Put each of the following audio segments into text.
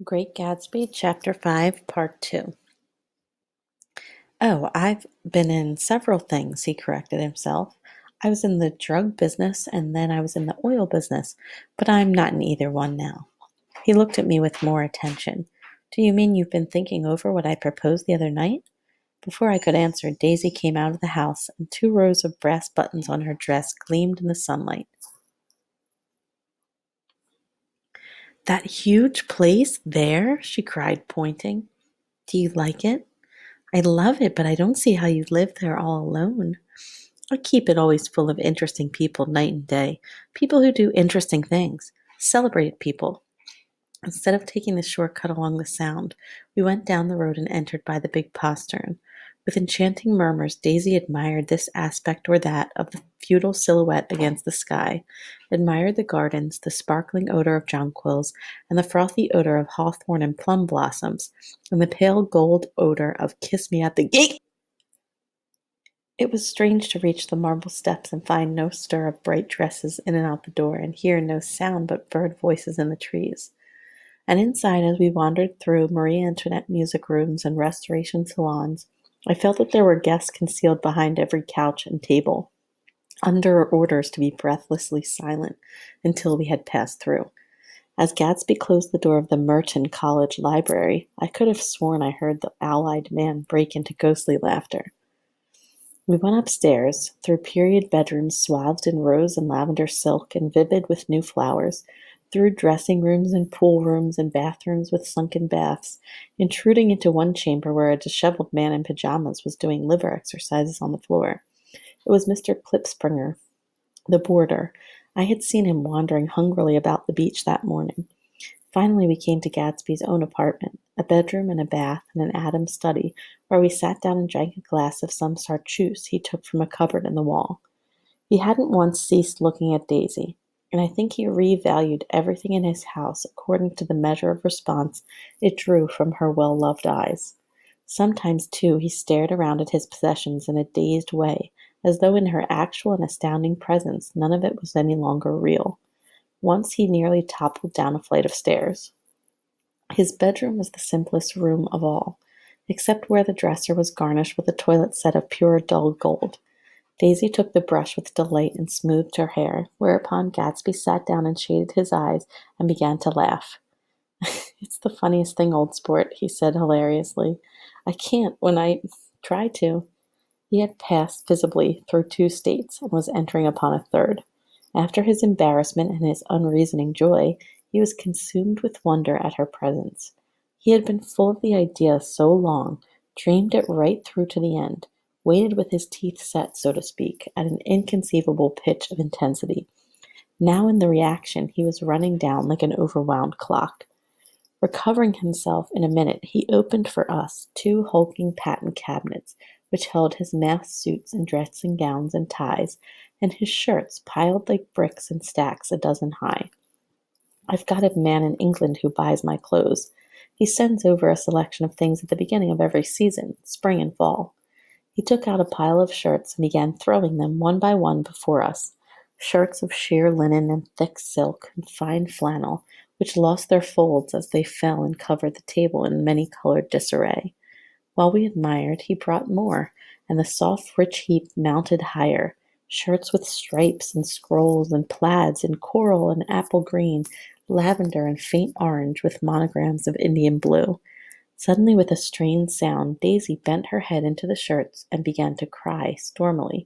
Great Gatsby, Chapter 5, Part 2. Oh, I've been in several things, he corrected himself. I was in the drug business and then I was in the oil business, but I'm not in either one now. He looked at me with more attention. Do you mean you've been thinking over what I proposed the other night? Before I could answer, Daisy came out of the house and 2 rows of brass buttons on her dress gleamed in the sunlight. That huge place there? She cried, pointing. Do you like it? I love it, but I don't see how you live there all alone. I keep it always full of interesting people night and day. People who do interesting things. Celebrated people. Instead of taking the shortcut along the Sound, we went down the road and entered by the big postern. With enchanting murmurs, Daisy admired this aspect or that of the feudal silhouette against the sky, admired the gardens, the sparkling odor of jonquils, and the frothy odor of hawthorn and plum blossoms, and the pale gold odor of kiss me at the gate. It was strange to reach the marble steps and find no stir of bright dresses in and out the door, and hear no sound but bird voices in the trees. And inside, as we wandered through Marie Antoinette music rooms and restoration salons, I felt that there were guests concealed behind every couch and table, under orders to be breathlessly silent until we had passed through. As Gatsby closed the door of the Merton College library, I could have sworn I heard the owl-eyed man break into ghostly laughter. We went upstairs, through period bedrooms swathed in rose and lavender silk and vivid with new flowers, through dressing rooms and pool rooms and bathrooms with sunken baths, intruding into one chamber where a disheveled man in pajamas was doing liver exercises on the floor. It was Mr. Klipspringer, the boarder. I had seen him wandering hungrily about the beach that morning. Finally, we came to Gatsby's own apartment, a bedroom and a bath and an Adam's study, where we sat down and drank a glass of some chartreuse he took from a cupboard in the wall. He hadn't once ceased looking at Daisy, and I think he revalued everything in his house according to the measure of response it drew from her well-loved eyes. Sometimes, too, he stared around at his possessions in a dazed way, as though in her actual and astounding presence none of it was any longer real. Once he nearly toppled down a flight of stairs. His bedroom was the simplest room of all, except where the dresser was garnished with a toilet set of pure dull gold. Daisy took the brush with delight and smoothed her hair, whereupon Gatsby sat down and shaded his eyes and began to laugh. It's the funniest thing, old sport, he said hilariously. I can't when I try to. He had passed visibly through 2 states and was entering upon a third. After his embarrassment and his unreasoning joy, he was consumed with wonder at her presence. He had been full of the idea so long, dreamed it right through to the end, waited with his teeth set, so to speak, at an inconceivable pitch of intensity. Now in the reaction he was running down like an overwound clock. Recovering himself in a minute, he opened for us 2 hulking patent cabinets, which held his masked suits and dressing gowns and ties, and his shirts piled like bricks in stacks a dozen high. I've got a man in England who buys my clothes. He sends over a selection of things at the beginning of every season, spring and fall. He took out a pile of shirts and began throwing them one by one before us. Shirts of sheer linen and thick silk and fine flannel, which lost their folds as they fell and covered the table in many-colored disarray. While we admired, he brought more, and the soft, rich heap mounted higher. Shirts with stripes and scrolls and plaids in coral and apple green, lavender and faint orange with monograms of Indian blue. Suddenly, with a strained sound, Daisy bent her head into the shirts and began to cry stormily.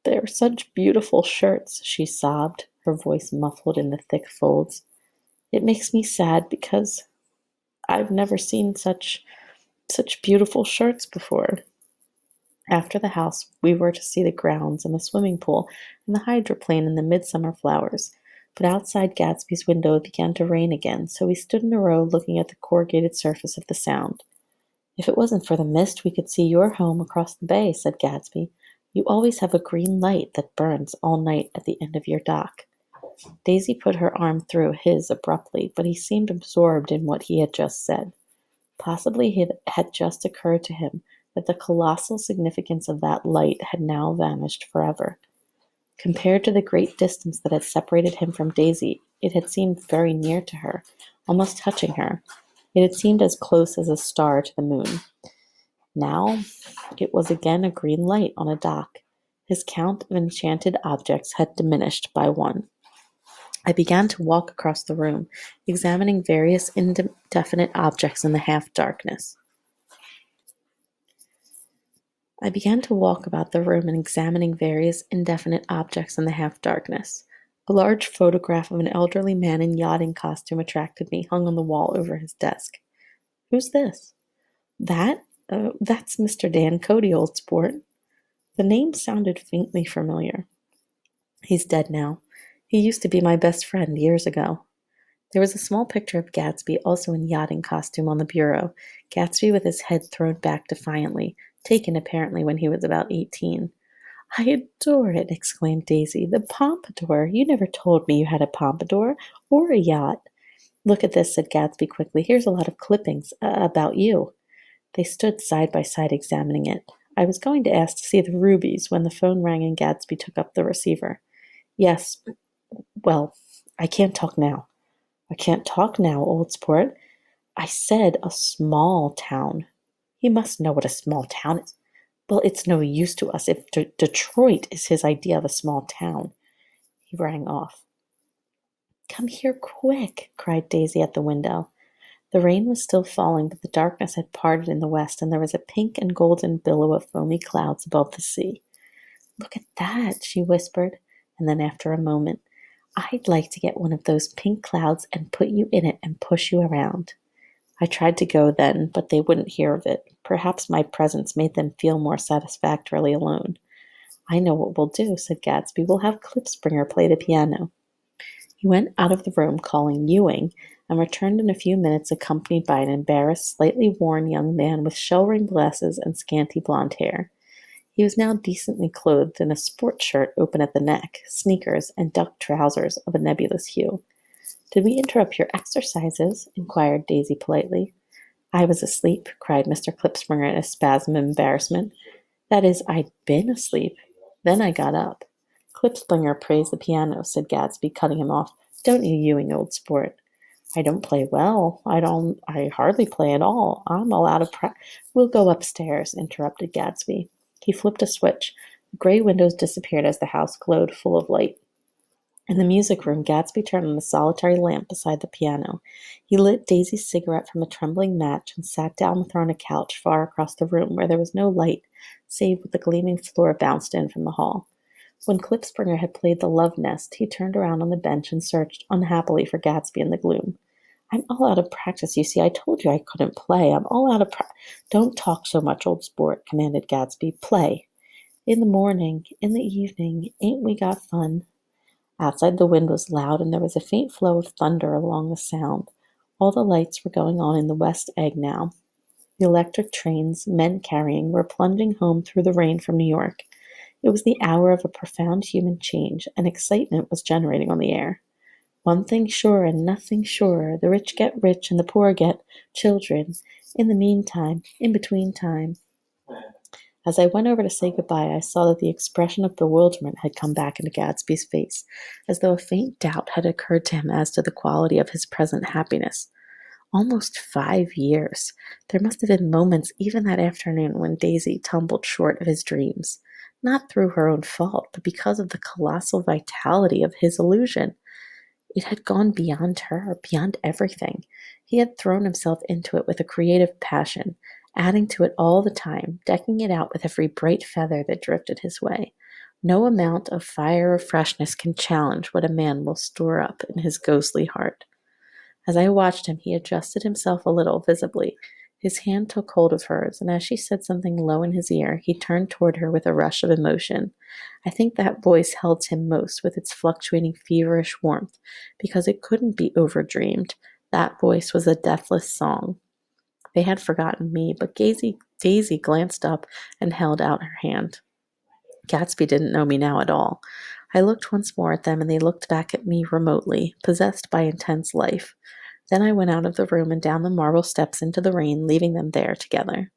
They're such beautiful shirts, she sobbed, her voice muffled in the thick folds. It makes me sad because I've never seen such beautiful shirts before. After the house, we were to see the grounds and the swimming pool and the hydroplane and the midsummer flowers. But outside Gatsby's window it began to rain again, so we stood in a row looking at the corrugated surface of the Sound. If it wasn't for the mist, we could see your home across the bay, said Gatsby. You always have a green light that burns all night at the end of your dock. Daisy put her arm through his abruptly, but he seemed absorbed in what he had just said. Possibly it had just occurred to him that the colossal significance of that light had now vanished forever. Compared to the great distance that had separated him from Daisy, It had seemed very near to her, almost touching her. It had seemed as close as a star to the moon. Now it was again a green light on a dock. His count of enchanted objects had diminished by one. I began to walk across the room, examining various indefinite objects in the half darkness. I began to walk about the room and examining various indefinite objects in the half darkness. A large photograph of an elderly man in yachting costume attracted me, hung on the wall over his desk. Who's this? That? That's Mr. Dan Cody, old sport. The name sounded faintly familiar. He's dead now. He used to be my best friend years ago. There was a small picture of Gatsby, also in yachting costume, on the bureau. Gatsby with his head thrown back defiantly, taken apparently when he was about 18. I adore it, exclaimed Daisy. The pompadour! You never told me you had a pompadour or a yacht. Look at this, said Gatsby quickly. Here's a lot of clippings about you. They stood side by side examining it. I was going to ask to see the rubies when the phone rang and Gatsby took up the receiver. Yes, well, I can't talk now. I can't talk now, old sport. I said a small town. He must know what a small town is. Well, it's no use to us if Detroit is his idea of a small town. He rang off. Come here quick, cried Daisy at the window. The rain was still falling, but the darkness had parted in the west, and there was a pink and golden billow of foamy clouds above the sea. Look at that, she whispered, and then after a moment, I'd like to get one of those pink clouds and put you in it and push you around. I tried to go then, but they wouldn't hear of it. Perhaps my presence made them feel more satisfactorily alone. I know what we'll do, said Gatsby. We'll have Klipspringer play the piano. He went out of the room, calling Ewing, and returned in a few minutes accompanied by an embarrassed, slightly worn young man with shell-ring glasses and scanty blonde hair. He was now decently clothed in a sport shirt open at the neck, sneakers, and duck trousers of a nebulous hue. Did we interrupt your exercises? Inquired Daisy politely. I was asleep, cried Mr. Klipspringer in a spasm of embarrassment. That is, I'd been asleep. Then I got up. Klipspringer praised the piano, said Gatsby, cutting him off. Don't you, Ewing, old sport? I don't play well. I hardly play at all. I'm all out of We'll go upstairs, interrupted Gatsby. He flipped a switch. The gray windows disappeared as the house glowed full of light. In the music room, Gatsby turned on a solitary lamp beside the piano. He lit Daisy's cigarette from a trembling match and sat down with her on a couch far across the room where there was no light, save what the gleaming floor bounced in from the hall. When Klipspringer had played the Love Nest, he turned around on the bench and searched unhappily for Gatsby in the gloom. I'm all out of practice, you see. I told you I couldn't play. I'm all out of Don't talk so much, old sport, commanded Gatsby. Play. In the morning, in the evening, ain't we got fun? Outside the wind was loud, and there was a faint flow of thunder along the sound. All the lights were going on in the West Egg now. The electric trains, men carrying, were plunging home through the rain from New York. It was the hour of a profound human change, and excitement was generating on the air. One thing sure and nothing surer, the rich get rich and the poor get children. In the meantime, in between time. As I went over to say goodbye, I saw that the expression of bewilderment had come back into Gatsby's face, as though a faint doubt had occurred to him as to the quality of his present happiness. Almost 5 years. There must have been moments even that afternoon when Daisy tumbled short of his dreams, not through her own fault, but because of the colossal vitality of his illusion. It had gone beyond her, beyond everything. He had thrown himself into it with a creative passion, adding to it all the time, decking it out with every bright feather that drifted his way. No amount of fire or freshness can challenge what a man will store up in his ghostly heart. As I watched him, he adjusted himself a little, visibly. His hand took hold of hers, and as she said something low in his ear, he turned toward her with a rush of emotion. I think that voice held him most with its fluctuating feverish warmth, because it couldn't be overdreamed. That voice was a deathless song. They had forgotten me, but Daisy glanced up and held out her hand. Gatsby didn't know me now at all. I looked once more at them, and they looked back at me remotely, possessed by intense life. Then I went out of the room and down the marble steps into the rain, leaving them there together.